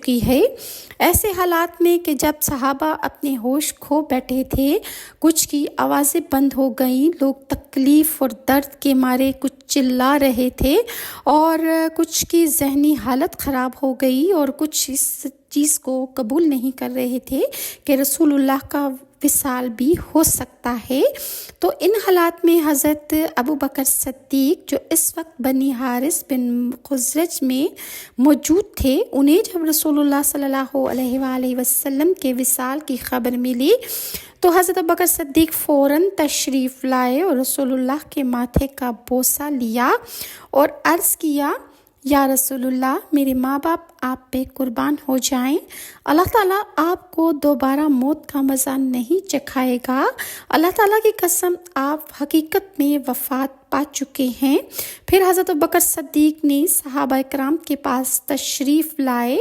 چکی ہے۔ ایسے حالات میں کہ جب صحابہ اپنے ہوش کھو بیٹھے تھے، کچھ کی آوازیں بند ہو گئیں، لوگ تکلیف اور درد کے مارے کچھ چلا رہے تھے اور کچھ کی ذہنی حالت خراب ہو گئی اور کچھ اس چیز کو قبول نہیں کر رہے تھے کہ رسول اللہ کا وصال بھی ہو سکتا ہے، تو ان حالات میں حضرت ابوبکر صدیق جو اس وقت بنی حارث بن خزرج میں موجود تھے، انہیں جب رسول اللہ صلی اللہ علیہ وآلہ وسلم کے وصال کی خبر ملی تو حضرت ابوبکر صدیق فوراً تشریف لائے اور رسول اللہ کے ماتھے کا بوسہ لیا اور عرض کیا، یا رسول اللہ، میرے ماں باپ آپ پہ قربان ہو جائیں، اللہ تعالیٰ آپ کو دوبارہ موت کا مزہ نہیں چکھائے گا، اللہ تعالیٰ کی قسم آپ حقیقت میں وفات پا چکے ہیں۔ پھر حضرت ابوبکر صدیق نے صحابہ کرام کے پاس تشریف لائے